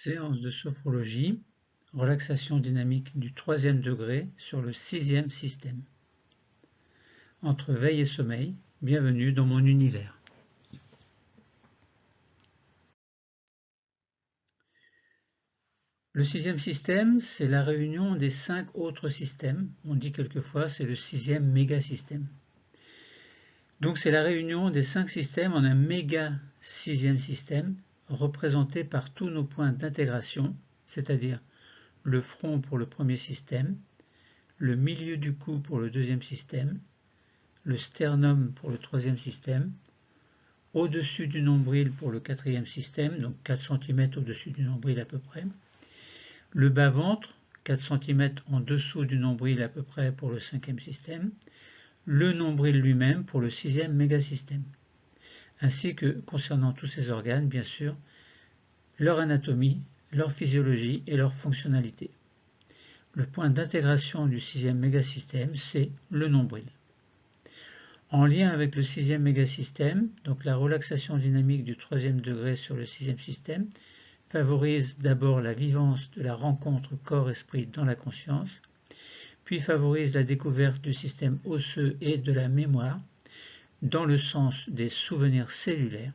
Séance de sophrologie, relaxation dynamique du 3e degré sur le 6e système. Entre veille et sommeil, bienvenue dans mon univers. Le 6e système, c'est la réunion des 5 autres systèmes. On dit quelquefois c'est le 6e mégasystème. Donc c'est la réunion des 5 systèmes en un méga 6e système représenté par tous nos points d'intégration, c'est-à-dire le front pour le premier système, le milieu du cou pour le 2e système, le sternum pour le 3e système, au-dessus du nombril pour le 4e système, donc 4 cm au-dessus du nombril à peu près, le bas-ventre, 4 cm en dessous du nombril à peu près pour le 5e système, le nombril lui-même pour le 6e mégasystème, ainsi que, concernant tous ces organes, bien sûr, leur anatomie, leur physiologie et leur fonctionnalité. Le point d'intégration du 6e mégasystème, c'est le nombril. En lien avec le 6e mégasystème, donc la relaxation dynamique du 3e degré sur le 6e système favorise d'abord la vivance de la rencontre corps-esprit dans la conscience, puis favorise la découverte du système osseux et de la mémoire dans le sens des souvenirs cellulaires.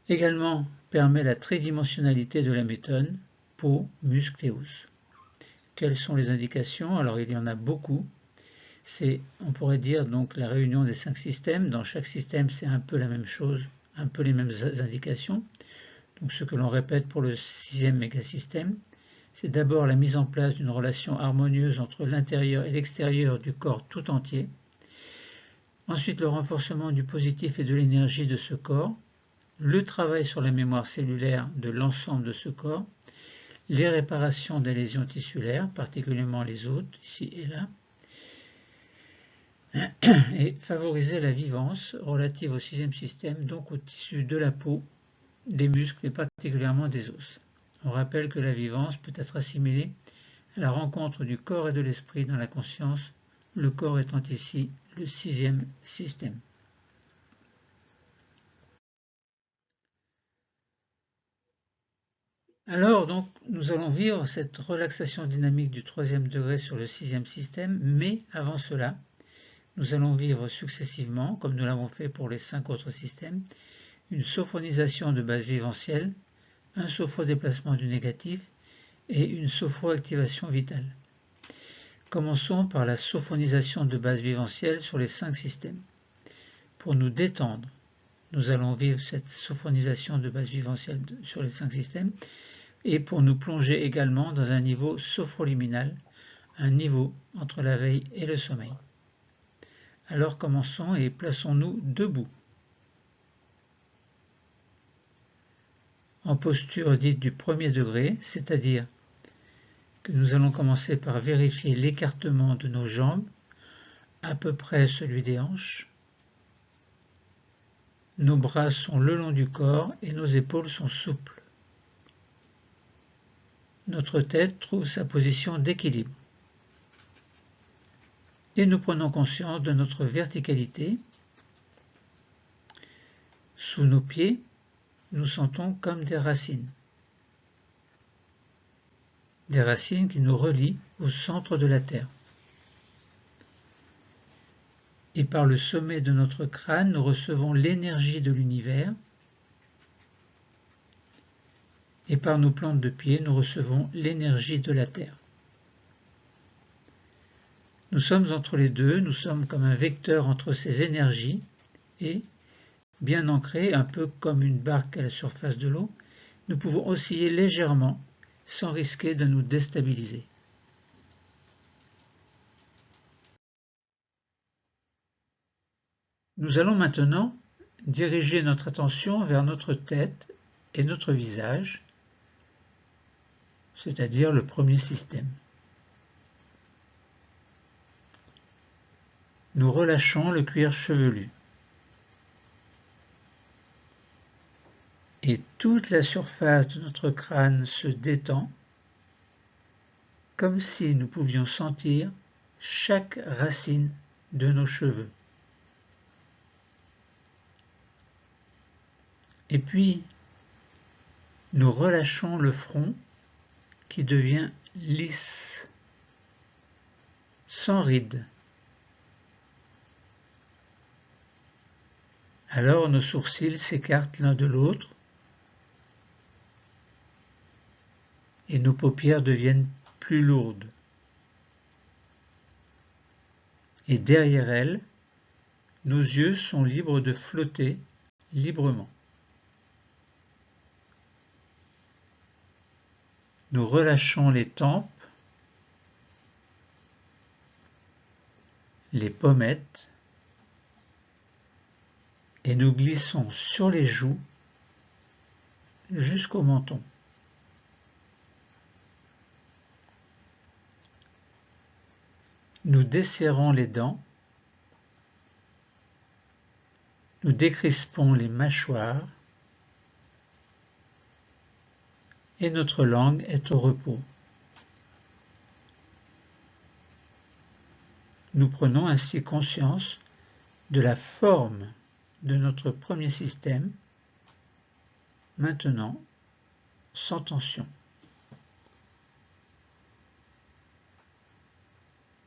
Également permet la tridimensionnalité de la méthode, peau, muscles et os. Quelles sont les indications? Alors il y en a beaucoup. C'est, on pourrait dire, donc la réunion des 5 systèmes. Dans chaque système, c'est un peu la même chose, un peu les mêmes indications. Donc ce que l'on répète pour le 6e mégasystème, c'est d'abord la mise en place d'une relation harmonieuse entre l'intérieur et l'extérieur du corps tout entier. Ensuite, le renforcement du positif et de l'énergie de ce corps, le travail sur la mémoire cellulaire de l'ensemble de ce corps, les réparations des lésions tissulaires, particulièrement les os, ici et là, et favoriser la vivance relative au 6e système, donc au tissu de la peau, des muscles et particulièrement des os. On rappelle que la vivance peut être assimilée à la rencontre du corps et de l'esprit dans la conscience, le corps étant ici le 6e système. Alors donc nous allons vivre cette relaxation dynamique du 3e degré sur le 6e système, mais avant cela, nous allons vivre successivement, comme nous l'avons fait pour les 5 autres systèmes, une sophronisation de base viventielle, un sophrodéplacement du négatif et une sophroactivation vitale. Commençons par la sophronisation de base viventielle sur les 5 systèmes. Pour nous détendre, nous allons vivre cette sophronisation de base viventielle sur les 5 systèmes et pour nous plonger également dans un niveau sophroliminal, un niveau entre la veille et le sommeil. Alors commençons et plaçons-nous debout. En posture dite du 1er degré, c'est-à-dire que nous allons commencer par vérifier l'écartement de nos jambes, à peu près celui des hanches. Nos bras sont le long du corps et nos épaules sont souples. Notre tête trouve sa position d'équilibre. Et nous prenons conscience de notre verticalité. Sous nos pieds, nous sentons comme des racines. Des racines qui nous relient au centre de la Terre. Et par le sommet de notre crâne, nous recevons l'énergie de l'univers. Et par nos plantes de pied, nous recevons l'énergie de la Terre. Nous sommes entre les deux, nous sommes comme un vecteur entre ces énergies et, bien ancrés, un peu comme une barque à la surface de l'eau, nous pouvons osciller légèrement sans risquer de nous déstabiliser. Nous allons maintenant diriger notre attention vers notre tête et notre visage, c'est-à-dire le 1er système. Nous relâchons le cuir chevelu. Et toute la surface de notre crâne se détend, comme si nous pouvions sentir chaque racine de nos cheveux. Et puis, Nous relâchons le front qui devient lisse, sans rides. Alors nos sourcils s'écartent l'un de l'autre et nos paupières deviennent plus lourdes. Et derrière elles, nos yeux sont libres de flotter librement. Nous relâchons les tempes, les pommettes et nous glissons sur les joues jusqu'au menton. Nous desserrons les dents, nous décrispons les mâchoires et notre langue est au repos. Nous prenons ainsi conscience de la forme de notre premier système, maintenant sans tension.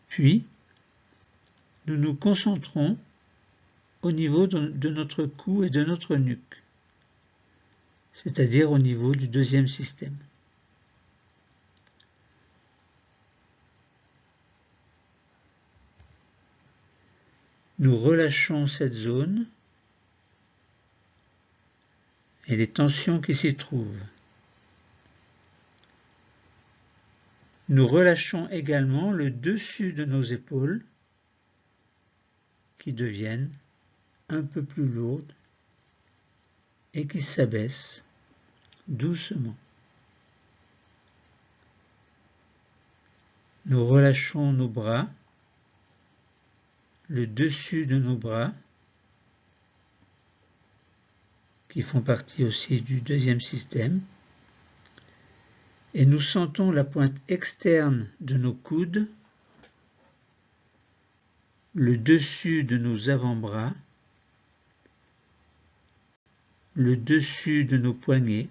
Puis, nous nous concentrons au niveau de notre cou et de notre nuque, c'est-à-dire au niveau du deuxième système. Nous relâchons cette zone et les tensions qui s'y trouvent. Nous relâchons également le dessus de nos épaules qui deviennent un peu plus lourdes et qui s'abaissent doucement. Nous relâchons nos bras, le dessus de nos bras, qui font partie aussi du deuxième système, et nous sentons la pointe externe de nos coudes, le dessus de nos avant-bras, le dessus de nos poignets,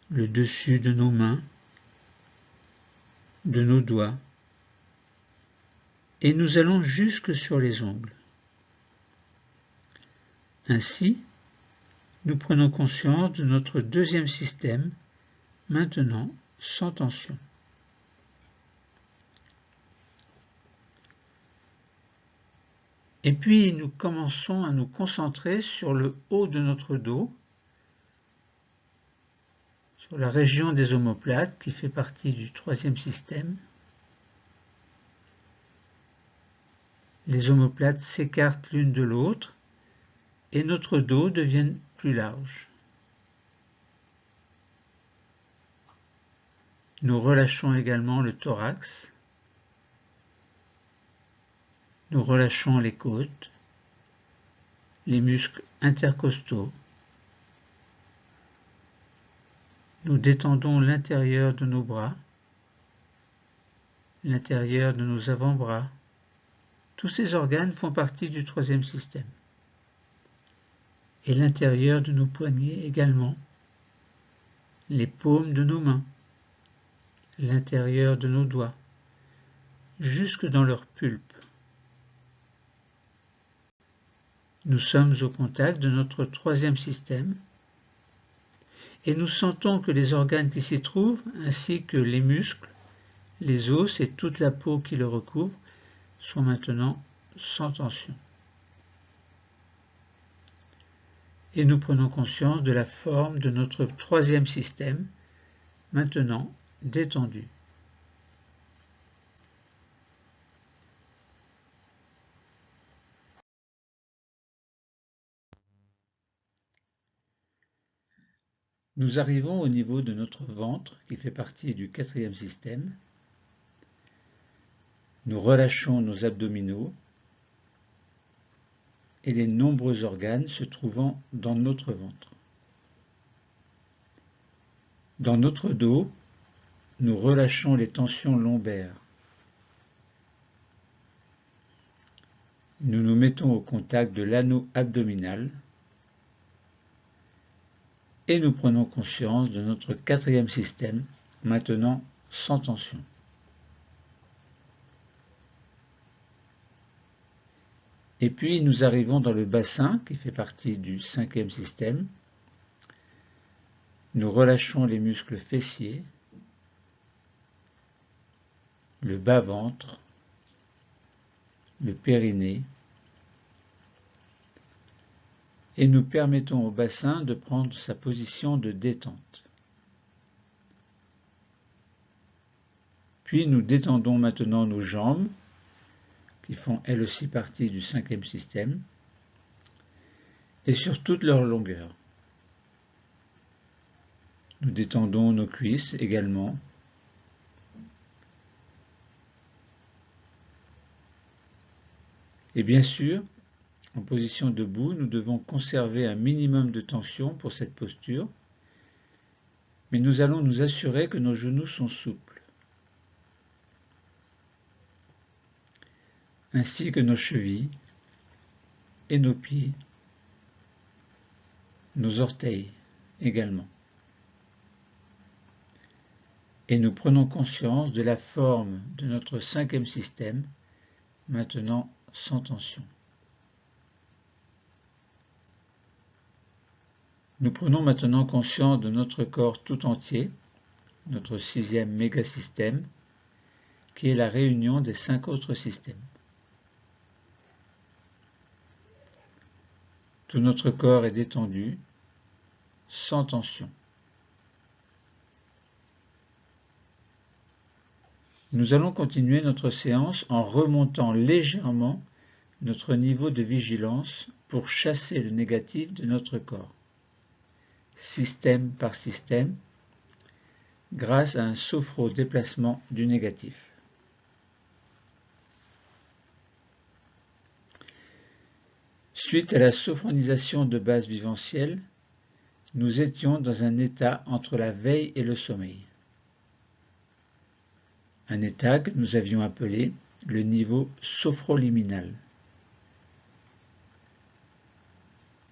le dessus de nos mains, de nos doigts, et nous allons jusque sur les ongles. Ainsi, nous prenons conscience de notre deuxième système, maintenant sans tension. Et puis nous commençons à nous concentrer sur le haut de notre dos, sur la région des omoplates qui fait partie du troisième système. Les omoplates s'écartent l'une de l'autre et notre dos devient plus large. Nous relâchons également le thorax. Nous relâchons les côtes, les muscles intercostaux. Nous détendons l'intérieur de nos bras, l'intérieur de nos avant-bras. Tous ces organes font partie du troisième système. Et l'intérieur de nos poignets également, les paumes de nos mains, l'intérieur de nos doigts, jusque dans leur pulpe. Nous sommes au contact de notre troisième système et nous sentons que les organes qui s'y trouvent, ainsi que les muscles, les os et toute la peau qui le recouvre, sont maintenant sans tension. Et nous prenons conscience de la forme de notre troisième système, maintenant détendu. Nous arrivons au niveau de notre ventre, qui fait partie du quatrième système. Nous relâchons nos abdominaux et les nombreux organes se trouvant dans notre ventre. Dans notre dos, nous relâchons les tensions lombaires. Nous nous mettons au contact de l'anneau abdominal Et nous prenons conscience de notre quatrième système, maintenant sans tension. Et puis nous arrivons dans le bassin qui fait partie du cinquième système. Nous relâchons les muscles fessiers, le bas-ventre, le périnée, et nous permettons au bassin de prendre sa position de détente. Puis nous détendons maintenant nos jambes, qui font elles aussi partie du cinquième système, et sur toute leur longueur. Nous détendons nos cuisses également. Et bien sûr, en position debout, nous devons conserver un minimum de tension pour cette posture, mais nous allons nous assurer que nos genoux sont souples, ainsi que nos chevilles et nos pieds, nos orteils également. Et nous prenons conscience de la forme de notre cinquième système, maintenant sans tension. Nous prenons maintenant conscience de notre corps tout entier, notre sixième mégasystème, qui est la réunion des 5 autres systèmes. Tout notre corps est détendu, sans tension. Nous allons continuer notre séance en remontant légèrement notre niveau de vigilance pour chasser le négatif de notre corps, système par système, grâce à un sophro-déplacement du négatif. Suite à la sophronisation de base vivencielle, nous étions dans un état entre la veille et le sommeil. Un état que nous avions appelé le niveau sophroliminal.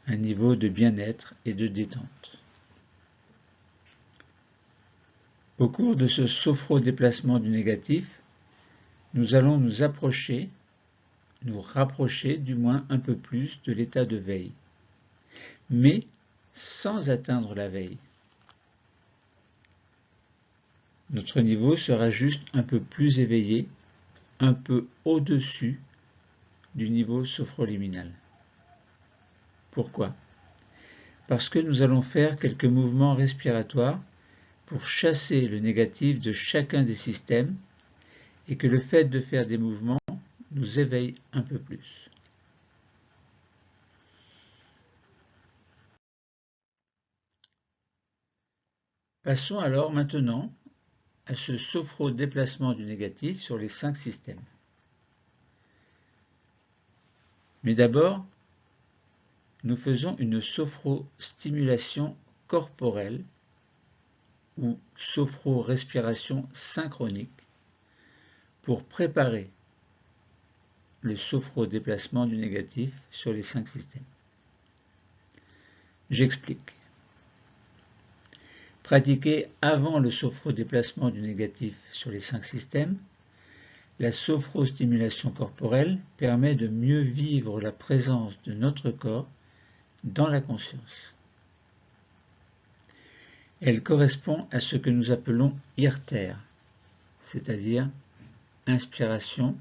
Un niveau de bien-être et de détente. Au cours de ce sophro-déplacement du négatif, nous allons nous rapprocher du moins un peu plus de l'état de veille, mais sans atteindre la veille. Notre niveau sera juste un peu plus éveillé, un peu au-dessus du niveau sophroliminal. Pourquoi? Parce que nous allons faire quelques mouvements respiratoires pour chasser le négatif de chacun des systèmes et que le fait de faire des mouvements nous éveille un peu plus. Passons alors maintenant à ce sophro-déplacement du négatif sur les 5 systèmes. Mais d'abord, nous faisons une sophro-stimulation corporelle ou sophro-respiration synchronique pour préparer le sophro-déplacement du négatif sur les 5 systèmes. J'explique. Pratiquée avant le sophro-déplacement du négatif sur les 5 systèmes, la sophrostimulation corporelle permet de mieux vivre la présence de notre corps dans la conscience. Elle correspond à ce que nous appelons IRTER, c'est-à-dire inspiration,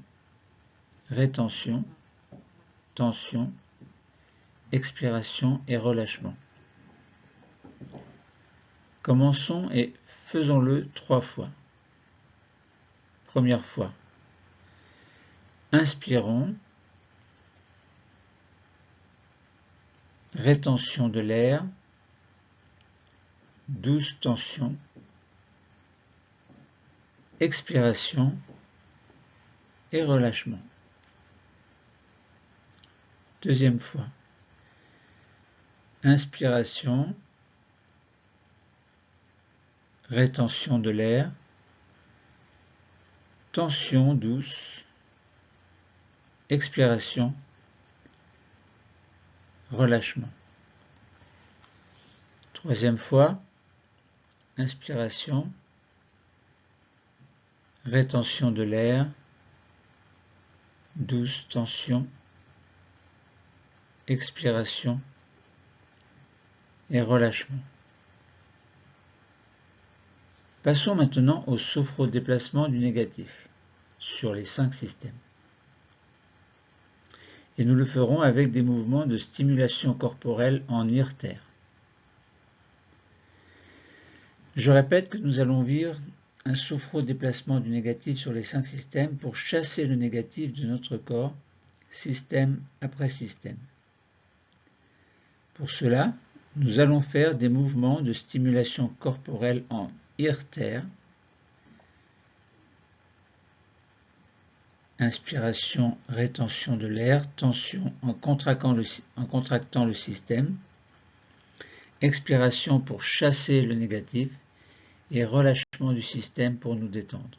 rétention, tension, expiration et relâchement. Commençons et faisons-le 3 fois. Première fois. Inspirons, rétention de l'air, douce tension, expiration et relâchement. Deuxième fois. Inspiration, rétention de l'air, tension douce, expiration, relâchement. Troisième fois, inspiration, rétention de l'air, douce tension, expiration et relâchement. Passons maintenant au sophrodéplacement du négatif sur les 5 systèmes. Et nous le ferons avec des mouvements de stimulation corporelle en IRTER. Je répète que nous allons vivre un sophrodéplacement du négatif sur les 5 systèmes pour chasser le négatif de notre corps, système après système. Pour cela, nous allons faire des mouvements de stimulation corporelle en IRTER. Inspiration, rétention de l'air, tension en contractant le système. Expiration pour chasser le négatif et relâchement du système pour nous détendre.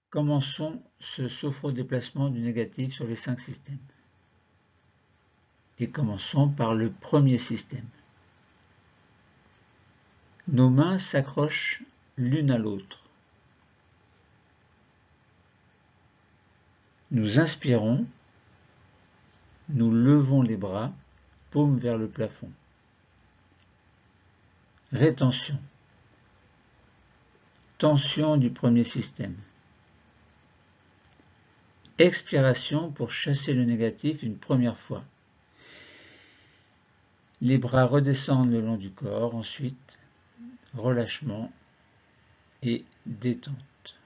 Commençons ce sophrodéplacement du négatif sur les 5 systèmes. Et commençons par le premier système. Nos mains s'accrochent l'une à l'autre. Nous inspirons, nous levons les bras, paume vers le plafond. Rétention. Tension du premier système. Expiration pour chasser le négatif une première fois. Les bras redescendent le long du corps, ensuite relâchement et détente.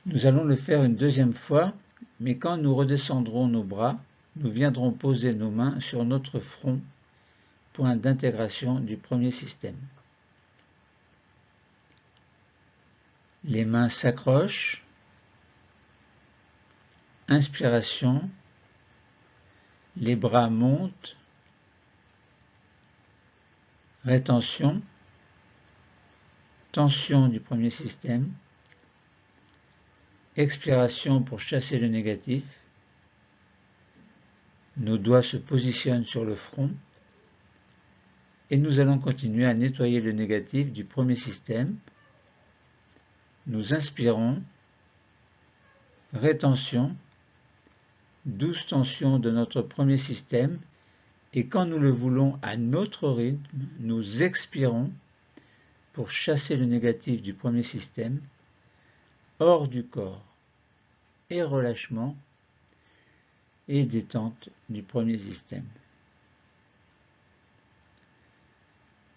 Nous allons le faire une deuxième fois, mais quand nous redescendrons nos bras, nous viendrons poser nos mains sur notre front, point d'intégration du premier système. Les mains s'accrochent. Inspiration. Les bras montent. Rétention. Tension du premier système. Expiration pour chasser le négatif. Nos doigts se positionnent sur le front. Et nous allons continuer à nettoyer le négatif du premier système. Nous inspirons, rétention, douce tension de notre premier système, et quand nous le voulons à notre rythme, nous expirons pour chasser le négatif du premier système, hors du corps, et relâchement et détente du premier système.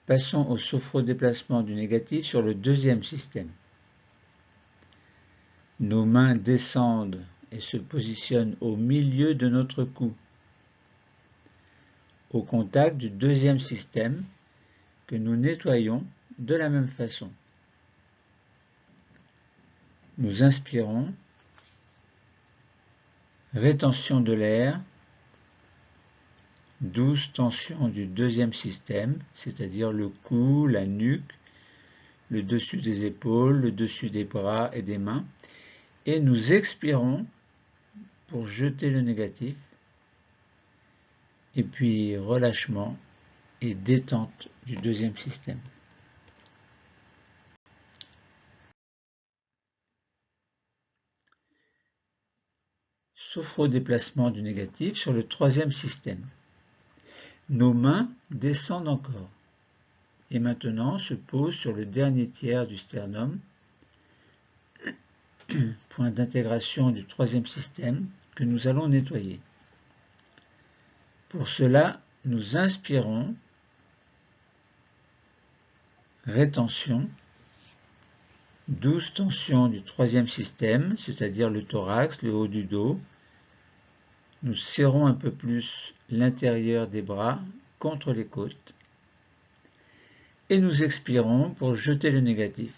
Passons au sophrodéplacement du négatif sur le deuxième système. Nos mains descendent et se positionnent au milieu de notre cou, au contact du deuxième système que nous nettoyons de la même façon. Nous inspirons, rétention de l'air, douce tension du deuxième système, c'est-à-dire le cou, la nuque, le dessus des épaules, le dessus des bras et des mains. Et nous expirons pour jeter le négatif, et puis relâchement et détente du deuxième système. Sophrodéplacement du négatif sur le troisième système. Nos mains descendent encore, et maintenant se posent sur le dernier tiers du sternum, point d'intégration du troisième système que nous allons nettoyer. Pour cela, nous inspirons, rétention, douce tension du troisième système, c'est-à-dire le thorax, le haut du dos. Nous serrons un peu plus l'intérieur des bras contre les côtes. Et nous expirons pour jeter le négatif.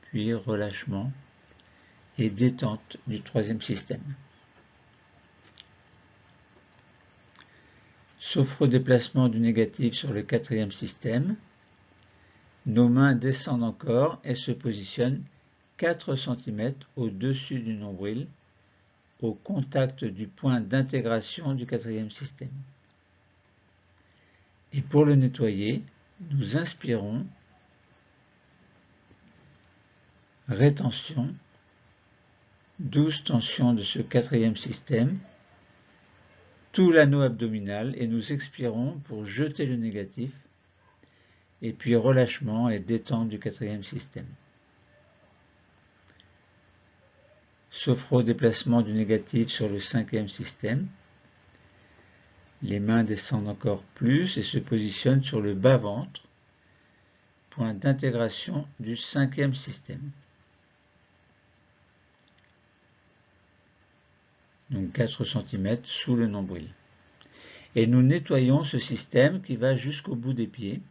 Puis relâchement et détente du troisième système. Sophrodéplacement du négatif sur le quatrième système. Nos mains descendent encore et se positionnent 4 cm au-dessus du nombril, au contact du point d'intégration du quatrième système. Et pour le nettoyer, nous inspirons, rétention, douce tension de ce quatrième système, tout l'anneau abdominal, et nous expirons pour jeter le négatif, et puis relâchement et détente du quatrième système. Sophro-déplacement du négatif sur le cinquième système. Les mains descendent encore plus et se positionnent sur le bas-ventre, point d'intégration du cinquième système. Donc 4 cm sous le nombril. Et nous nettoyons ce système qui va jusqu'au bout des pieds.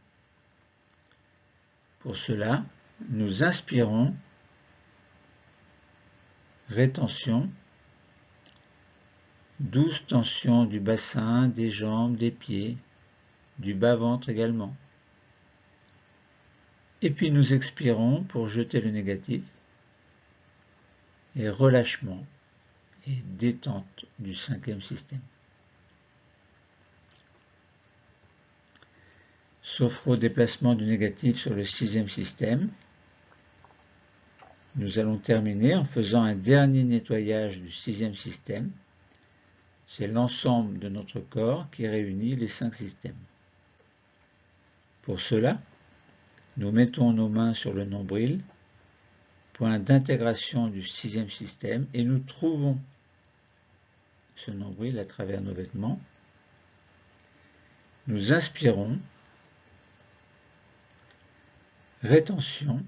Pour cela, nous inspirons, rétention, douce tension du bassin, des jambes, des pieds, du bas-ventre également. Et puis nous expirons pour jeter le négatif et relâchement et détente du cinquième système. Sophro-déplacement du négatif sur le sixième système. Nous allons terminer en faisant un dernier nettoyage du sixième système. C'est l'ensemble de notre corps qui réunit les 5 systèmes. Pour cela, nous mettons nos mains sur le nombril, point d'intégration du sixième système, et nous trouvons ce nombril à travers nos vêtements. Nous inspirons, rétention,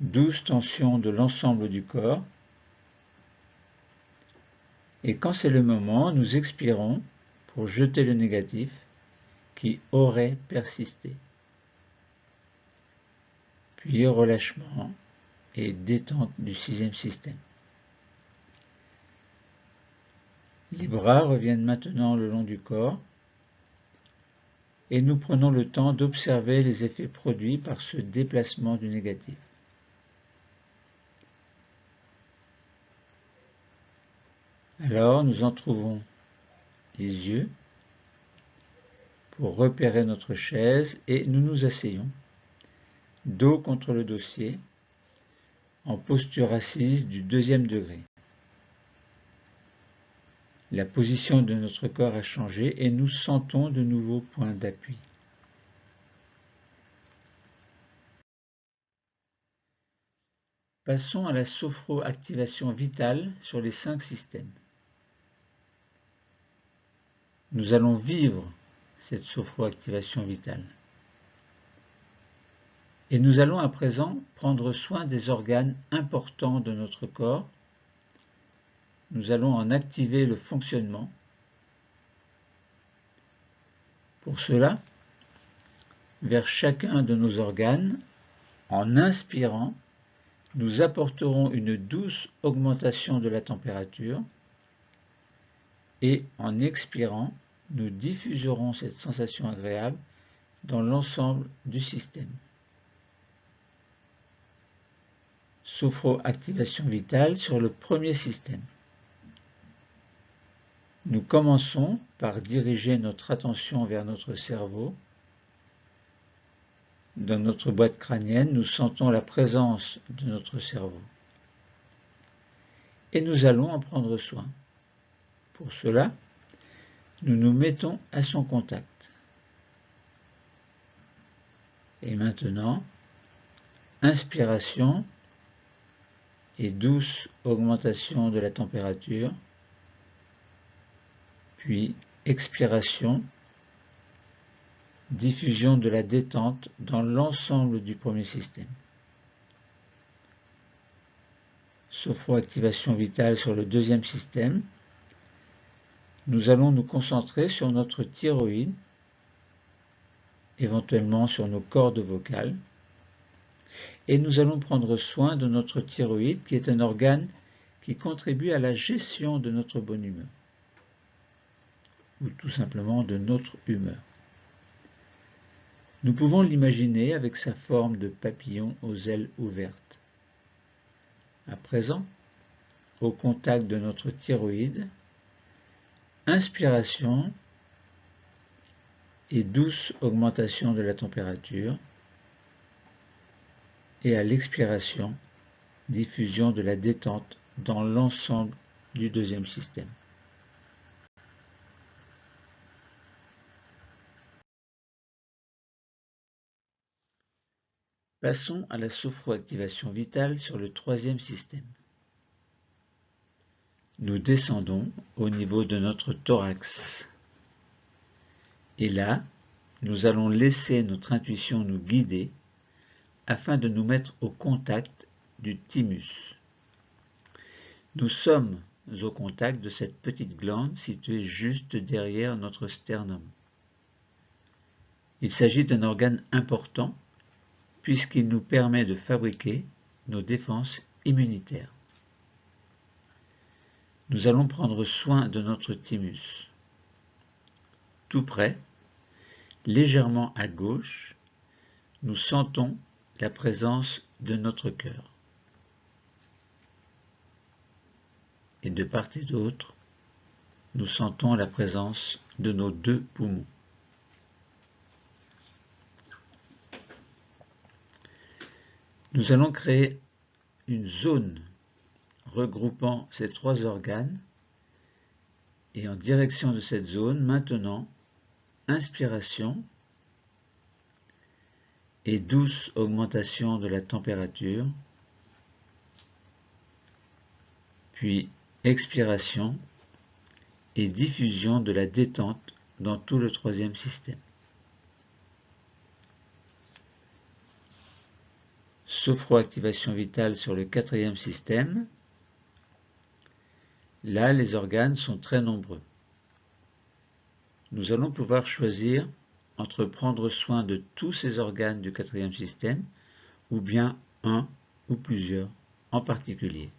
douce tension de l'ensemble du corps, et quand c'est le moment, nous expirons pour jeter le négatif qui aurait persisté. Puis relâchement et détente du sixième système. Les bras reviennent maintenant le long du corps et nous prenons le temps d'observer les effets produits par ce déplacement du négatif. Alors nous entrouvons les yeux pour repérer notre chaise et nous nous asseyons, dos contre le dossier, en posture assise du deuxième degré. La position de notre corps a changé et nous sentons de nouveaux points d'appui. Passons à la sophro-activation vitale sur les 5 systèmes. Nous allons vivre cette sophro-activation vitale. Et nous allons à présent prendre soin des organes importants de notre corps. Nous allons en activer le fonctionnement. Pour cela, vers chacun de nos organes, en inspirant, nous apporterons une douce augmentation de la température et en expirant, nous diffuserons cette sensation agréable dans l'ensemble du système. Sophro-activation vitale sur le premier système. Nous commençons par diriger notre attention vers notre cerveau. Dans notre boîte crânienne, nous sentons la présence de notre cerveau. Et nous allons en prendre soin. Pour cela, nous nous mettons à son contact. Et maintenant, inspiration et douce augmentation de la température, puis expiration, diffusion de la détente dans l'ensemble du premier système. Sophro-activation vitale sur le deuxième système. Nous allons nous concentrer sur notre thyroïde, éventuellement sur nos cordes vocales, et nous allons prendre soin de notre thyroïde qui est un organe qui contribue à la gestion de notre bonne humeur, ou tout simplement de notre humeur. Nous pouvons l'imaginer avec sa forme de papillon aux ailes ouvertes. À présent, au contact de notre thyroïde, inspiration et douce augmentation de la température, et à l'expiration, diffusion de la détente dans l'ensemble du deuxième système. Passons à la sophroactivation vitale sur le troisième système. Nous descendons au niveau de notre thorax. Et là, nous allons laisser notre intuition nous guider afin de nous mettre au contact du thymus. Nous sommes au contact de cette petite glande située juste derrière notre sternum. Il s'agit d'un organe important puisqu'il nous permet de fabriquer nos défenses immunitaires. Nous allons prendre soin de notre thymus. Tout près, légèrement à gauche, nous sentons la présence de notre cœur. Et de part et d'autre, nous sentons la présence de nos deux poumons. Nous allons créer une zone regroupant ces trois organes et en direction de cette zone, maintenant, inspiration et douce augmentation de la température, puis expiration et diffusion de la détente dans tout le troisième système. Sophroactivation vitale sur le quatrième système. Là, les organes sont très nombreux. Nous allons pouvoir choisir entre prendre soin de tous ces organes du quatrième système ou bien un ou plusieurs en particulier.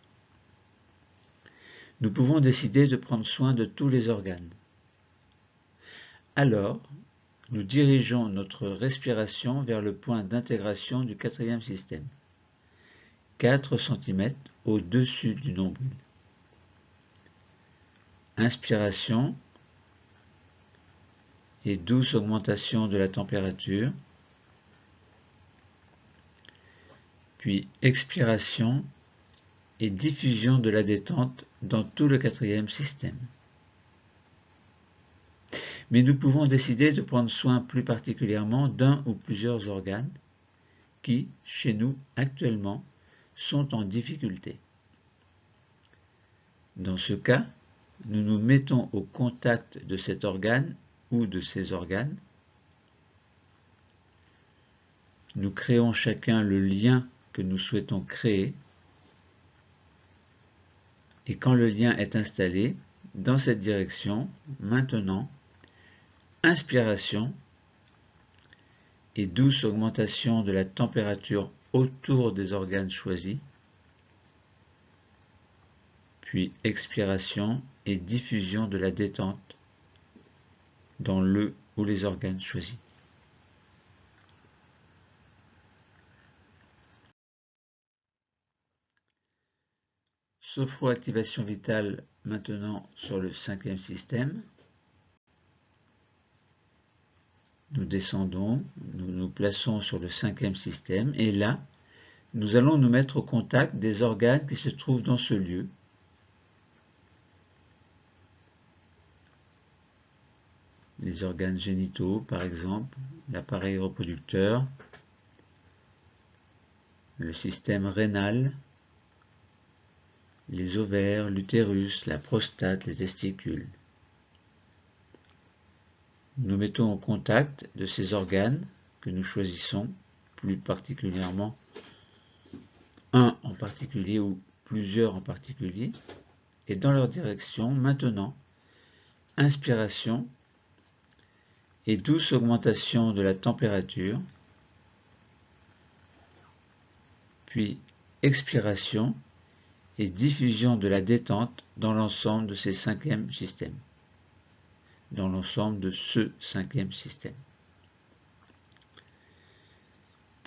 Nous pouvons décider de prendre soin de tous les organes. Alors, nous dirigeons notre respiration vers le point d'intégration du quatrième système, 4 cm au-dessus du nombril. Inspiration et douce augmentation de la température, puis expiration et diffusion de la détente dans tout le quatrième système. Mais nous pouvons décider de prendre soin plus particulièrement d'un ou plusieurs organes qui, chez nous, actuellement, sont en difficulté. Dans ce cas, nous nous mettons au contact de cet organe ou de ces organes. Nous créons chacun le lien que nous souhaitons créer. Et quand le lien est installé, dans cette direction, maintenant, inspiration et douce augmentation de la température autour des organes choisis, puis expiration et diffusion de la détente dans le ou les organes choisis. Sophroactivation vitale maintenant sur le cinquième système. Nous descendons, nous nous plaçons sur le cinquième système et là, nous allons nous mettre au contact des organes qui se trouvent dans ce lieu. Les organes génitaux, par exemple, l'appareil reproducteur, le système rénal, les ovaires, l'utérus, la prostate, les testicules. Nous mettons au contact de ces organes que nous choisissons, plus particulièrement un en particulier ou plusieurs en particulier, et dans leur direction, maintenant, inspiration et douce augmentation de la température, puis expiration et diffusion de la détente dans l'ensemble de ces cinquièmes systèmes,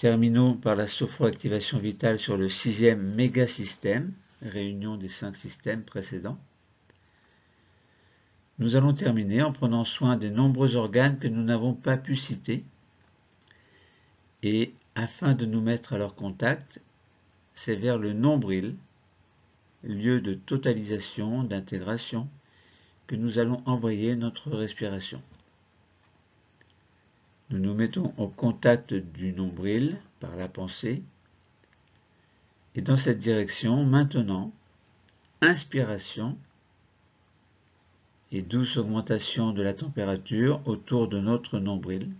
Terminons par la sophroactivation vitale sur le 6e mégasystème, réunion des 5 systèmes précédents. Nous allons terminer en prenant soin des nombreux organes que nous n'avons pas pu citer. Et afin de nous mettre à leur contact, c'est vers le nombril, lieu de totalisation, d'intégration, que nous allons envoyer notre respiration. Nous nous mettons au contact du nombril par la pensée. Et dans cette direction, maintenant, inspiration et douce augmentation de la température autour de notre nombril.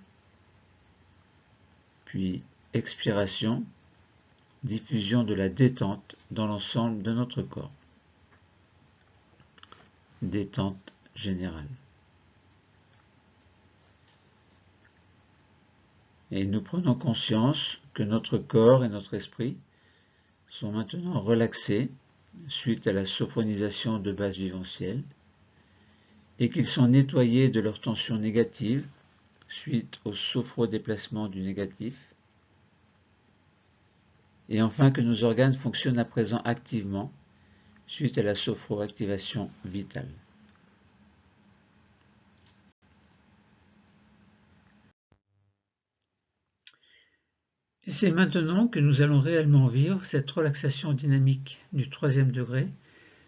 Puis expiration, diffusion de la détente dans l'ensemble de notre corps. Détente générale. Et nous prenons conscience que notre corps et notre esprit sont maintenant relaxés suite à la sophronisation de base viventielle et qu'ils sont nettoyés de leur tension négative suite au sophrodéplacement du négatif. Et enfin que nos organes fonctionnent à présent activement suite à la sophroactivation vitale. Et c'est maintenant que nous allons réellement vivre cette relaxation dynamique du 3e degré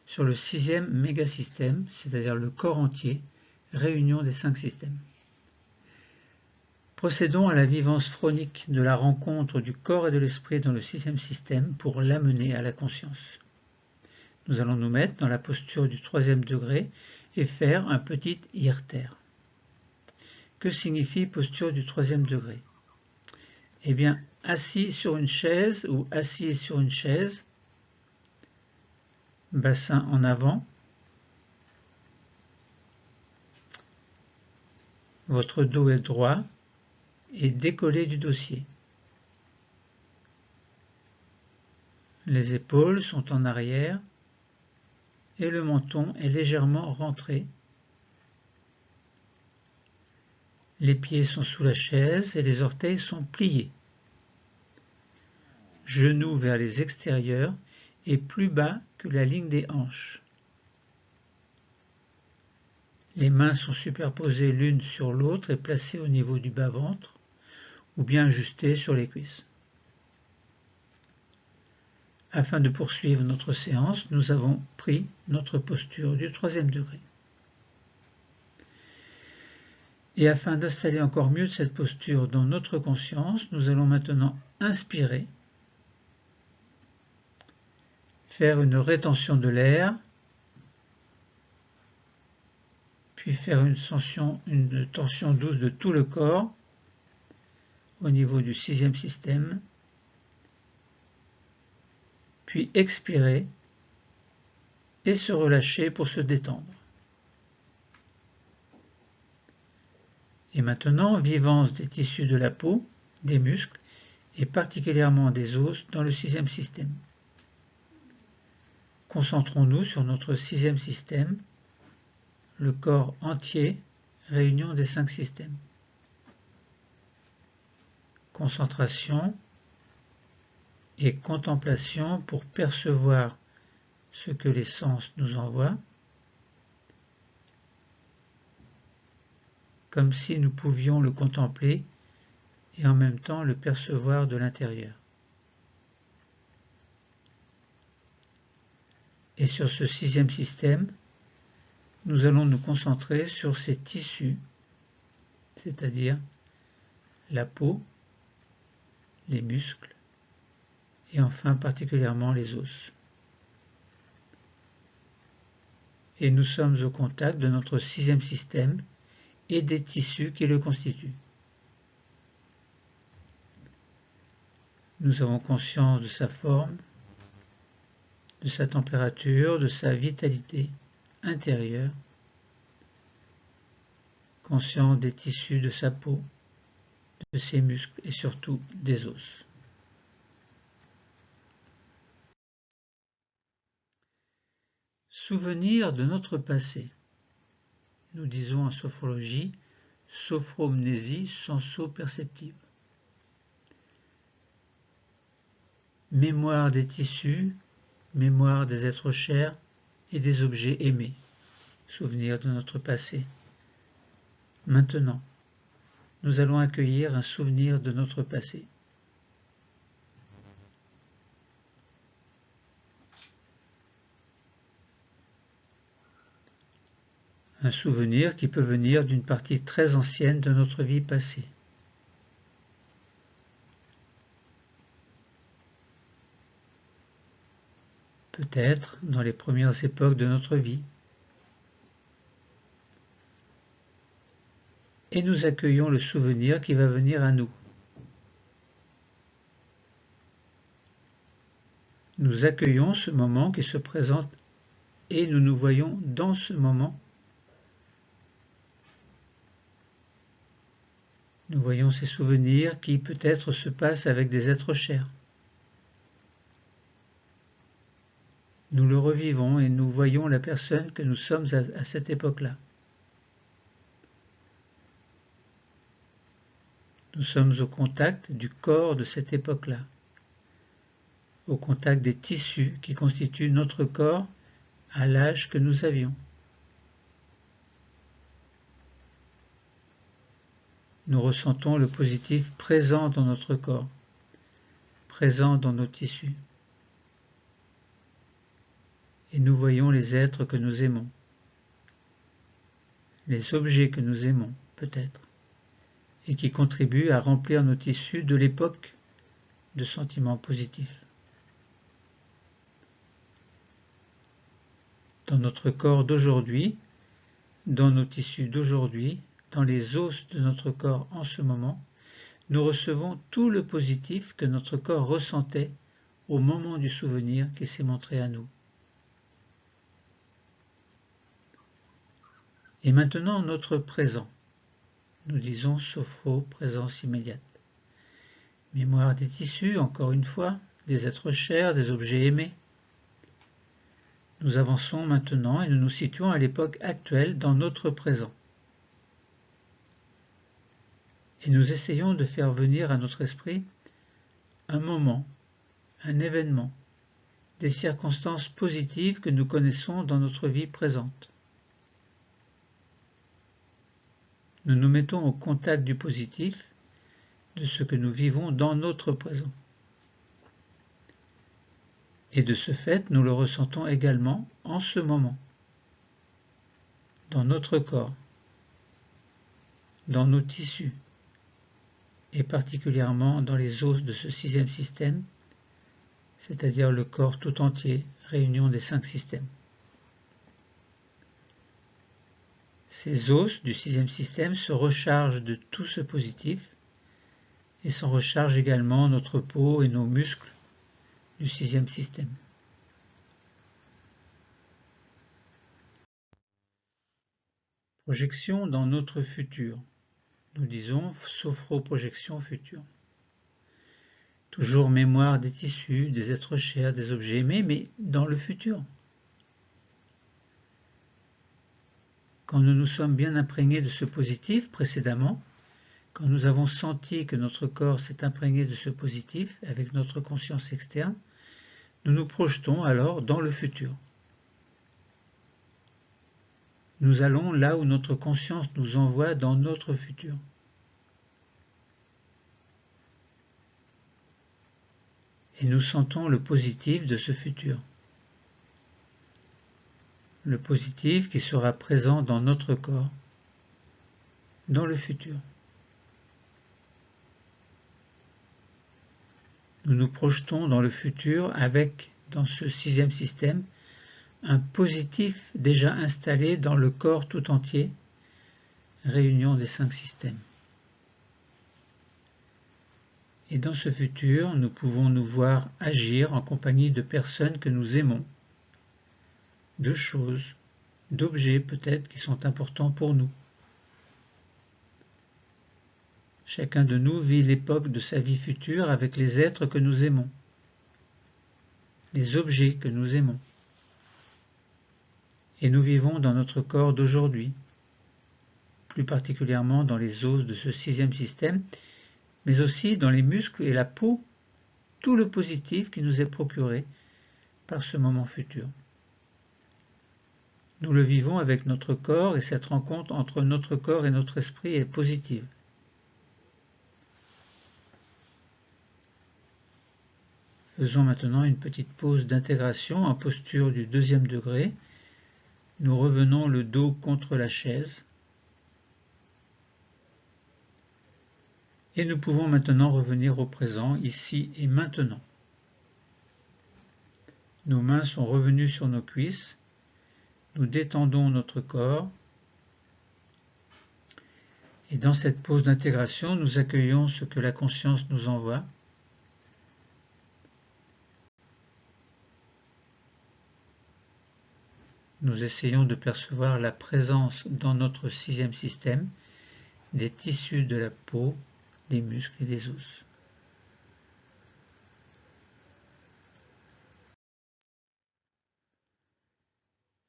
sur le 6e mégasystème, c'est-à-dire le corps entier, réunion des 5 systèmes. Procédons à la vivance phronique de la rencontre du corps et de l'esprit dans le 6e système pour l'amener à la conscience. Nous allons nous mettre dans la posture du 3e degré et faire un petit irter. Que signifie posture du 3e degré? Eh bien, assis sur une chaise ou assis sur une chaise, bassin en avant, votre dos est droit et décollé du dossier. Les épaules sont en arrière et le menton est légèrement rentré. Les pieds sont sous la chaise et les orteils sont pliés. Genoux vers les extérieurs et plus bas que la ligne des hanches. Les mains sont superposées l'une sur l'autre et placées au niveau du bas-ventre ou bien ajustées sur les cuisses. Afin de poursuivre notre séance, nous avons pris notre posture du 3e degré. Et afin d'installer encore mieux cette posture dans notre conscience, nous allons maintenant inspirer, faire une rétention de l'air, puis faire une tension douce de tout le corps au niveau du 6e système, puis expirer et se relâcher pour se détendre. Et maintenant, vivance des tissus de la peau, des muscles et particulièrement des os dans le 6e système. Concentrons-nous sur notre 6e système, le corps entier, réunion des 5 systèmes. Concentration et contemplation pour percevoir ce que les sens nous envoient, comme si nous pouvions le contempler et en même temps le percevoir de l'intérieur. Et sur ce 6e système, nous allons nous concentrer sur ces tissus, c'est-à-dire la peau, les muscles et enfin particulièrement les os. Et nous sommes au contact de notre 6e système et des tissus qui le constituent. Nous avons conscience de sa forme, de sa température, de sa vitalité intérieure, conscience des tissus de sa peau, de ses muscles et surtout des os. Souvenir de notre passé. Nous disons en sophrologie, sophromnésie senso-perceptive. mémoire des tissus, mémoire des êtres chers et des objets aimés, souvenir de notre passé. Maintenant, nous allons accueillir un souvenir de notre passé. Un souvenir qui peut venir d'une partie très ancienne de notre vie passée. Peut-être dans les premières époques de notre vie. Et nous accueillons le souvenir qui va venir à nous. Nous accueillons ce moment qui se présente et nous nous voyons dans ce moment. Nous voyons ces souvenirs qui peut-être se passent avec des êtres chers. Nous le revivons et nous voyons la personne que nous sommes à cette époque-là. Nous sommes au contact du corps de cette époque-là, au contact des tissus qui constituent notre corps à l'âge que nous avions. Nous ressentons le positif présent dans notre corps, présent dans nos tissus. Et nous voyons les êtres que nous aimons, les objets que nous aimons, peut-être, et qui contribuent à remplir nos tissus de l'époque de sentiments positifs. Dans notre corps d'aujourd'hui, dans nos tissus d'aujourd'hui, dans les os de notre corps en ce moment, nous recevons tout le positif que notre corps ressentait au moment du souvenir qui s'est montré à nous. Et maintenant notre présent. Nous disons sophro, présence immédiate. Mémoire des tissus, encore une fois, des êtres chers, des objets aimés. Nous avançons maintenant et nous nous situons à l'époque actuelle dans notre présent. Et nous essayons de faire venir à notre esprit un moment, un événement, des circonstances positives que nous connaissons dans notre vie présente. Nous nous mettons au contact du positif, de ce que nous vivons dans notre présent. Et de ce fait, nous le ressentons également en ce moment, dans notre corps, dans nos tissus, et particulièrement dans les os de ce sixième système, c'est-à-dire le corps tout entier, réunion des 5 systèmes. Ces os du sixième système se rechargent de tout ce positif et s'en rechargent également notre peau et nos muscles du sixième système. Projection dans notre futur. Nous disons sophro-projection future. Toujours mémoire des tissus, des êtres chers, des objets aimés, mais dans le futur. Quand nous nous sommes bien imprégnés de ce positif précédemment, quand nous avons senti que notre corps s'est imprégné de ce positif avec notre conscience externe, nous nous projetons alors dans le futur. Nous allons là où notre conscience nous envoie dans notre futur. Et nous sentons le positif de ce futur. Le positif qui sera présent dans notre corps, dans le futur. Nous nous projetons dans le futur avec, dans ce sixième système, un positif déjà installé dans le corps tout entier, réunion des 5 systèmes. Et dans ce futur, nous pouvons nous voir agir en compagnie de personnes que nous aimons, de choses, d'objets peut-être qui sont importants pour nous. Chacun de nous vit l'époque de sa vie future avec les êtres que nous aimons, les objets que nous aimons. Et nous vivons dans notre corps d'aujourd'hui, plus particulièrement dans les os de ce sixième système, mais aussi dans les muscles et la peau tout le positif qui nous est procuré par ce moment futur. Nous le vivons avec notre corps et cette rencontre entre notre corps et notre esprit est positive. Faisons maintenant une petite pause d'intégration en posture du 2e degré. Nous revenons le dos contre la chaise. Et nous pouvons maintenant revenir au présent, ici et maintenant. Nos mains sont revenues sur nos cuisses. Nous détendons notre corps. Et dans cette pause d'intégration, nous accueillons ce que la conscience nous envoie. Nous essayons de percevoir la présence dans notre 6e système des tissus de la peau, des muscles et des os.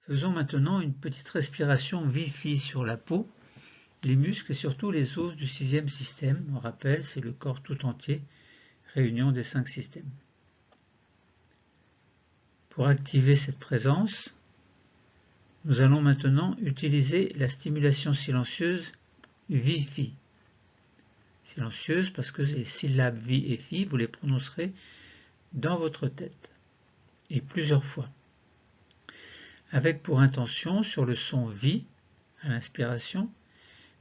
Faisons maintenant une petite respiration Wi-Fi sur la peau, les muscles et surtout les os du 6e système. On rappelle, c'est le corps tout entier, réunion des 5 systèmes. Pour activer cette présence, nous allons maintenant utiliser la stimulation silencieuse Wi-Fi. Silencieuse parce que les syllabes Vi et Fi, vous les prononcerez dans votre tête et plusieurs fois. Avec pour intention, sur le son Vi, à l'inspiration,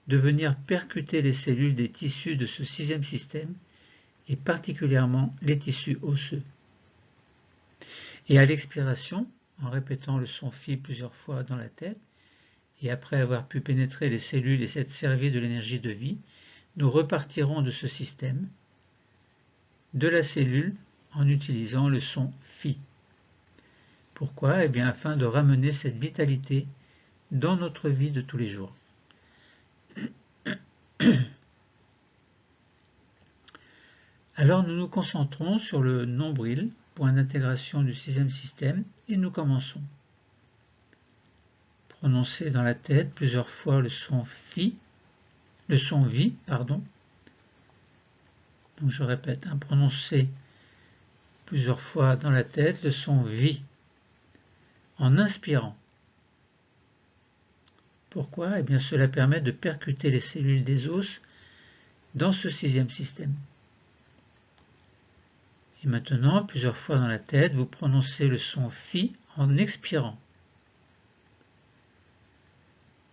de venir percuter les cellules des tissus de ce 6e système et particulièrement les tissus osseux. Et à l'expiration, en répétant le son Fi plusieurs fois dans la tête, et après avoir pu pénétrer les cellules et s'être servi de l'énergie de vie, nous repartirons de ce système, de la cellule, en utilisant le son Fi. Pourquoi? Eh bien, afin de ramener cette vitalité dans notre vie de tous les jours. Alors nous nous concentrons sur le nombril, point d'intégration du 6e système, et nous commençons. Prononcez dans la tête plusieurs fois le son Vi, Donc je répète, prononcez plusieurs fois dans la tête le son Vi, en inspirant. Pourquoi? Eh bien, cela permet de percuter les cellules des os dans ce 6e système. Et maintenant, plusieurs fois dans la tête, vous prononcez le son Fi en expirant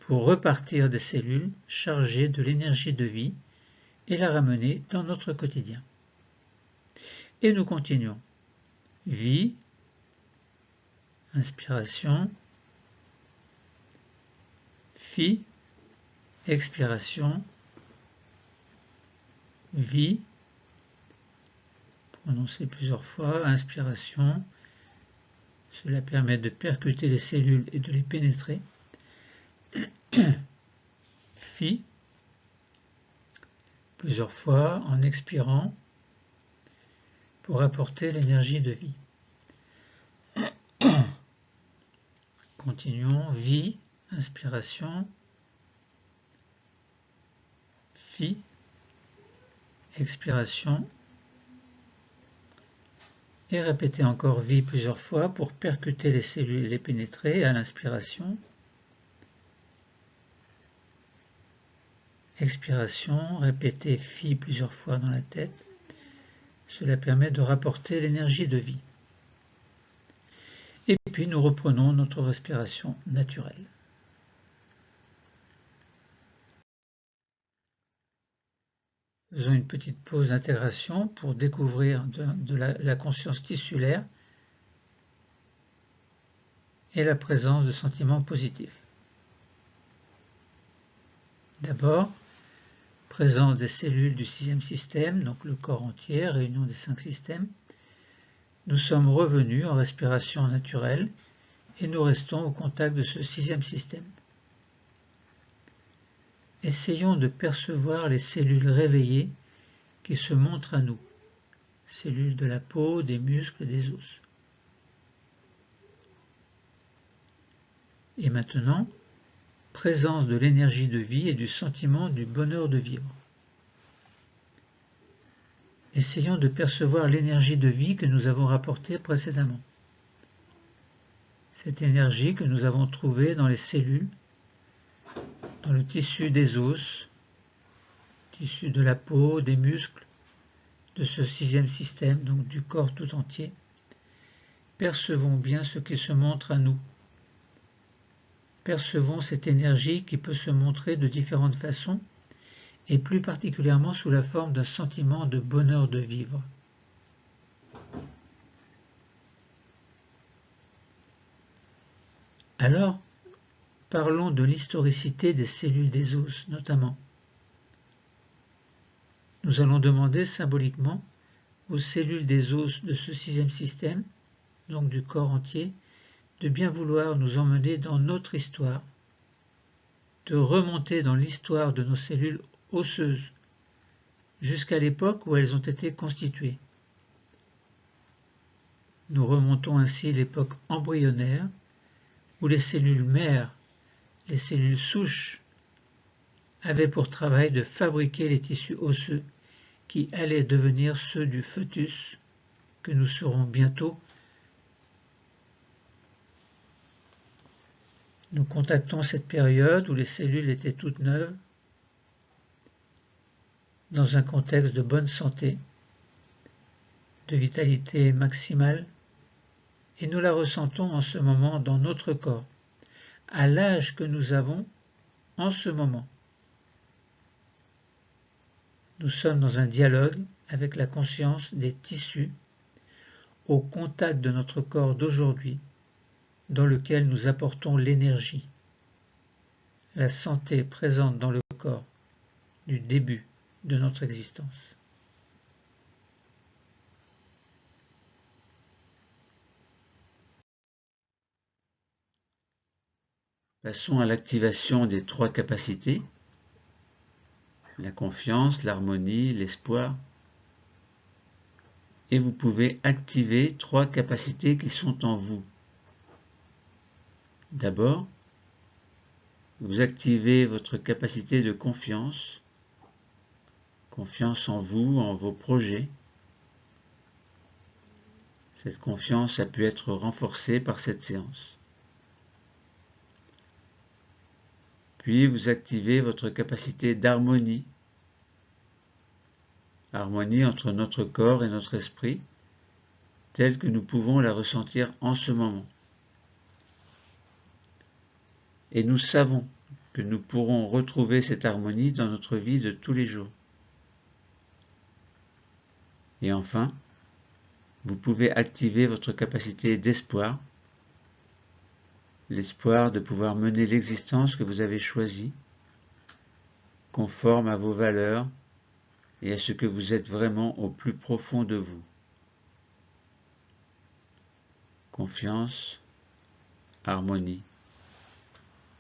pour repartir des cellules chargées de l'énergie de vie et la ramener dans notre quotidien. Et nous continuons. Vi, inspiration, Fi, expiration, Vi, prononcez plusieurs fois, inspiration, cela permet de percuter les cellules et de les pénétrer. Fi, plusieurs fois en expirant pour apporter l'énergie de vie. Continuons, Vi, inspiration, Fi, expiration, et répétez encore Vi plusieurs fois pour percuter les cellules et les pénétrer à l'inspiration. Expiration, répétez Fi plusieurs fois dans la tête. Cela permet de rapporter l'énergie de vie. Et puis nous reprenons notre respiration naturelle. Faisons une petite pause d'intégration pour découvrir de la conscience tissulaire et la présence de sentiments positifs. D'abord, présence des cellules du 6e système, donc le corps entier, réunion des 5 systèmes. Nous sommes revenus en respiration naturelle et nous restons au contact de ce 6e système. Essayons de percevoir les cellules réveillées qui se montrent à nous, cellules de la peau, des muscles et des os. Et maintenant, présence de l'énergie de vie et du sentiment du bonheur de vivre. essayons de percevoir l'énergie de vie que nous avons rapportée précédemment. Cette énergie que nous avons trouvée dans les cellules, dans le tissu des os, tissu de la peau, des muscles, de ce sixième système, donc du corps tout entier. Percevons bien ce qui se montre à nous. Percevons cette énergie qui peut se montrer de différentes façons, et plus particulièrement sous la forme d'un sentiment de bonheur de vivre. Alors, parlons de l'historicité des cellules des os, notamment. Nous allons demander symboliquement aux cellules des os de ce sixième système, donc du corps entier, de bien vouloir nous emmener dans notre histoire, de remonter dans l'histoire de nos cellules osseuses, jusqu'à l'époque où elles ont été constituées. Nous remontons ainsi l'époque embryonnaire, où les cellules mères, les cellules souches, avaient pour travail de fabriquer les tissus osseux qui allaient devenir ceux du fœtus que nous serons bientôt. Nous contactons cette période où les cellules étaient toutes neuves, dans un contexte de bonne santé, de vitalité maximale, et nous la ressentons en ce moment dans notre corps, à l'âge que nous avons en ce moment. Nous sommes dans un dialogue avec la conscience des tissus au contact de notre corps d'aujourd'hui, dans lequel nous apportons l'énergie, la santé présente dans le corps du début de notre existence. Passons à l'activation des trois capacités, la confiance, l'harmonie, l'espoir. Et vous pouvez activer trois capacités qui sont en vous. D'abord, vous activez votre capacité de confiance, confiance en vous, en vos projets. Cette confiance a pu être renforcée par cette séance. Puis vous activez votre capacité d'harmonie, harmonie entre notre corps et notre esprit, telle que nous pouvons la ressentir en ce moment. Et nous savons que nous pourrons retrouver cette harmonie dans notre vie de tous les jours. Et enfin, vous pouvez activer votre capacité d'espoir, l'espoir de pouvoir mener l'existence que vous avez choisie, conforme à vos valeurs et à ce que vous êtes vraiment au plus profond de vous. Confiance, harmonie,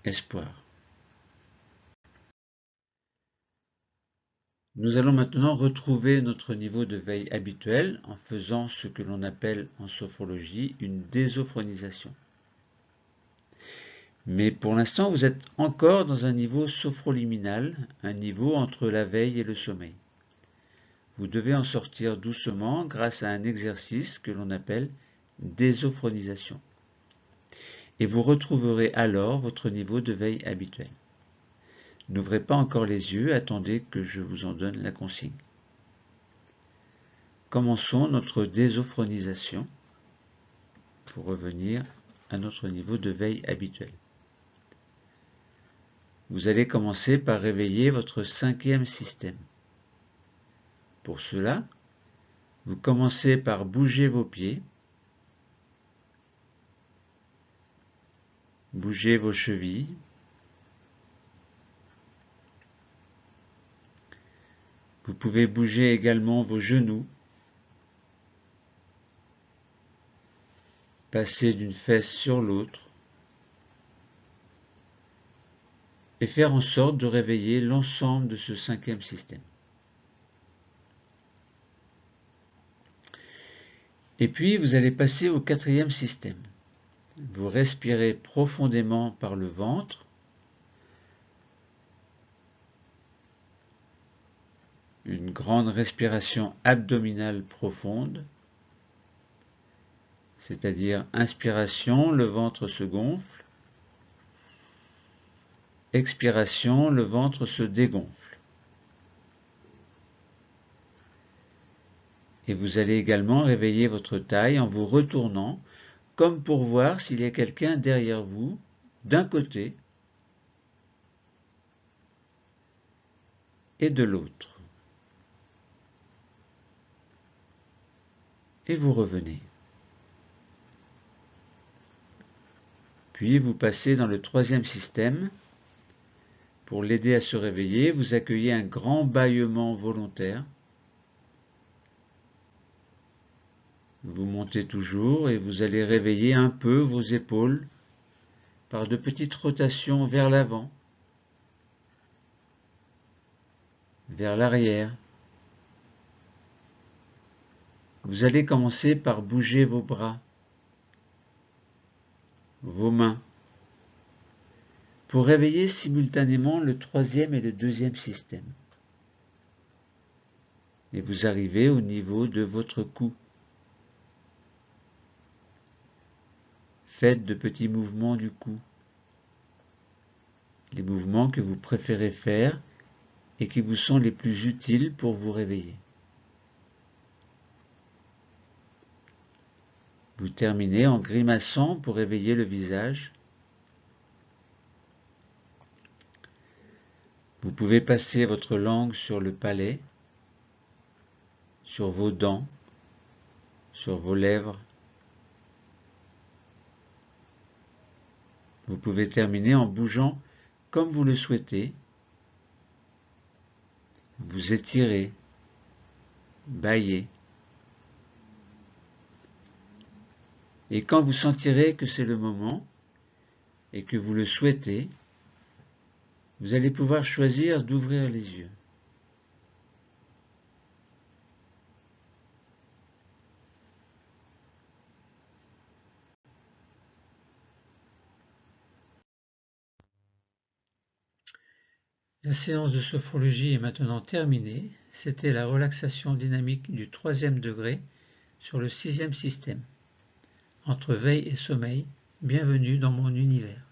espoir. Nous allons maintenant retrouver notre niveau de veille habituel en faisant ce que l'on appelle en sophrologie une désophronisation. Mais pour l'instant, vous êtes encore dans un niveau sophroliminal, un niveau entre la veille et le sommeil. Vous devez en sortir doucement grâce à un exercice que l'on appelle désophronisation. Et vous retrouverez alors votre niveau de veille habituel. N'ouvrez pas encore les yeux, attendez que je vous en donne la consigne. Commençons notre désophronisation pour revenir à notre niveau de veille habituel. Vous allez commencer par réveiller votre cinquième système. Pour cela, vous commencez par bouger vos pieds, bouger vos chevilles, vous pouvez bouger également vos genoux, passer d'une fesse sur l'autre et faire en sorte de réveiller l'ensemble de ce cinquième système. Et puis vous allez passer au quatrième système. Vous respirez profondément par le ventre. une grande respiration abdominale profonde, c'est-à-dire inspiration, le ventre se gonfle, expiration, le ventre se dégonfle. Et vous allez également réveiller votre taille en vous retournant, comme pour voir s'il y a quelqu'un derrière vous, d'un côté et de l'autre. Et vous revenez. Puis vous passez dans le troisième système. Pour l'aider à se réveiller, vous accueillez un grand bâillement volontaire. Vous montez toujours et vous allez réveiller un peu vos épaules par de petites rotations vers l'avant, vers l'arrière. Vous allez commencer par bouger vos bras, vos mains, pour réveiller simultanément le troisième et le deuxième système. Et vous arrivez au niveau de votre cou. Faites de petits mouvements du cou, les mouvements que vous préférez faire et qui vous sont les plus utiles pour vous réveiller. Vous terminez en grimaçant pour réveiller le visage. Vous pouvez passer votre langue sur le palais, sur vos dents, sur vos lèvres. Vous pouvez terminer en bougeant comme vous le souhaitez. Vous étirez, bâillez. Et quand vous sentirez que c'est le moment et que vous le souhaitez, vous allez pouvoir choisir d'ouvrir les yeux. La séance de sophrologie est maintenant terminée. C'était la relaxation dynamique du 3e degré sur le 6e système. Entre veille et sommeil, bienvenue dans mon univers.